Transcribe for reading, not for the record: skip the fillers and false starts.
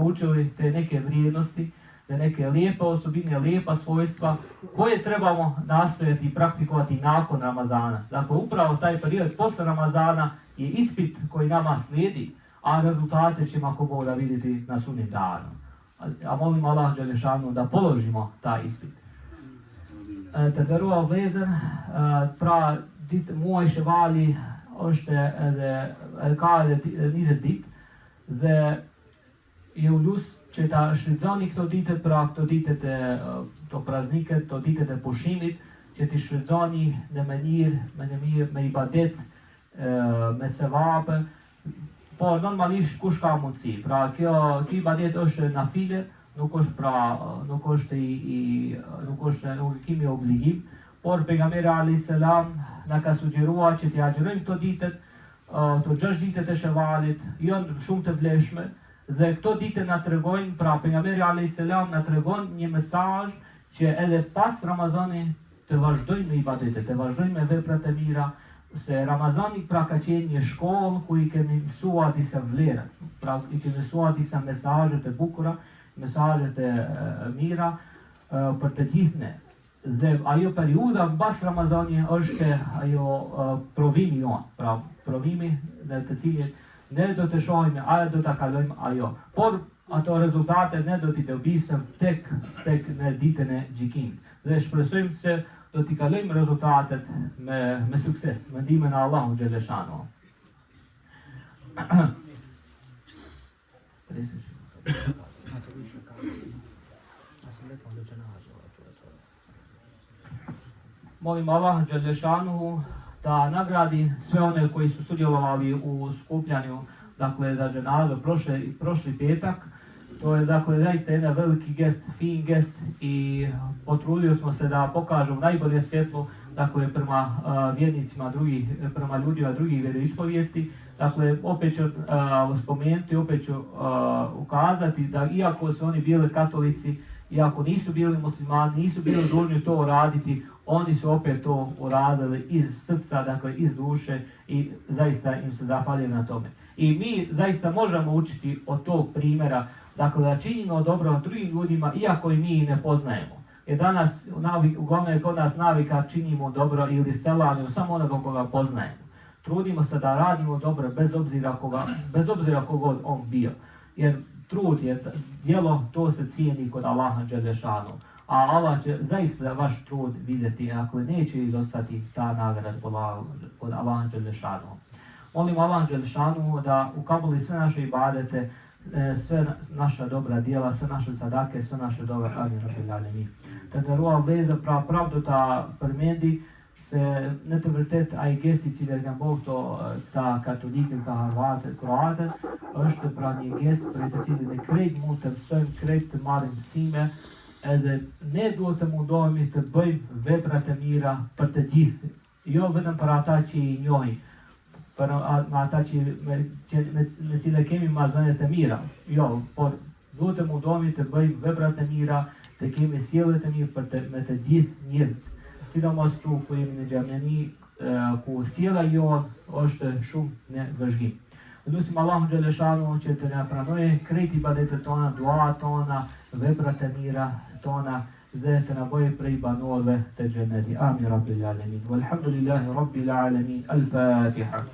učili te neke vrijednosti, te neke lijepe osobine, lijepa svojstva koje trebamo nastojati i praktikovati nakon Ramazana. Dakle, upravo taj period posle Ramazana je ispit koji nama slijedi, a rezultate ćemo ako Bog da vidjeti na sudnjem danu. A molim Allah Đelešanu da položimo taj ispit. Të nderuar vëllezër, pra ditë muaj Shevali është edhe ka edhe 20 ditë dhe ju lus që ta shfrytëzoni këto ditë, pra këto ditët e këto prazniket, këto ditët e pushimit, që t'i shfrytëzoni në mënyrë me ibadet, me sevape, por normalisht kush ka mundësi. Pra kjo ibadet është nafile, nuk kemi obligim, por pejgamberi alayhis salam na ka sugjeruar që t'i agjërojmë këto ditët, të 6 ditët e Shevalit, janë shumë të vlefshme, dhe këto ditë na tregojnë, pra pejgamberi alayhis salam na tregon një mesazh që edhe pas Ramazanit të vazhdojmë me ibadetet, të vazhdojmë me veprat e mira, se Ramazani pra ka qenë një shkollë ku i kemi mësuar disa vlera, pra i kemi mësuar disa mesazhe të bukura, mesazhet e mira për të gjithë ne. Dhe ajo periudha mbas Ramazanit është ajo provimi jonë, pra provimi në të cilin ne do të shohim a do ta kalojmë ajo. Por ato rezultate ne do t'i dobisëm tek në ditën e gjykimit. Dhe shpresojmë se do t'i kalojmë rezultatet me sukses, me ndihmën e Allahut Xheleshanu. Molim Allah Đelešanu da nagradi sve one koji su sudjelovali u skupljanju, dakle, za dženazu prošli petak. To je, dakle, zaista jedan veliki gest, fin gest i potrudili smo se da pokažemo najbolje svjetlo, dakle, prema vjernicima prema ljudima drugih vjeroispovijesti. Dakle, opet ću spomenuti, opet ću ukazati da iako su oni bili katolici, iako nisu bili muslimani, nisu bili dužni to uraditi, oni su opet to uradili iz srca, dakle iz duše i zaista im se zahvaljujem na tome. I mi zaista možemo učiti od tog primjera, dakle da činimo dobro drugim ljudima iako i mi ne poznajemo. Jer danas uglavnom je kod nas navika činimo dobro ili selamimo samo onoga koga poznajemo. Trudimo se da radimo dobro bez obzira kogod on bio. Jer trud je djelo, to se cijeni kod Allaha Đelešanu. A Allah će zaista vaš trud vidjeti, dakle neće izostati ta nagrada kod Allaha Đelešanu. Molim Allaha Đelešanu da ukabuli sve naše ibadete, sve naša dobra djela, sve naše sadake, sve naše dobre amin. Të nderuar vëllezër, pra prapë do ta përmendi se në të vërtet ai gesti që kanë bërë këta katolikët, këta kroatët, është pra një gest për të cilin ne krejt mund të mësojmë, krejt të marrim mësime, edhe ne duhet të mundohemi të bëjmë veprat e mira për të gjithë, jo vetëm për ata që i njohim, për ata me cilë kemi marrëdhënie të mira, jo, por duhet të mundohemi të bëjmë veprat e mira, të kemi sjellje të mirë me të gjithë njerëzit. Sidomos tu ku jemi në xhameni, ku sjellja jonë është shumë në vëzhgim. Lutim Allahun Xheleshanu që të na pranojë krejt ibadetet tona, duat tona, veprat e mira tona dhe të na bëjë prej banorëve të xheneti. Amin rabbil alamin. Walhamdulillahi rabbil alamin. Al-Fatiha.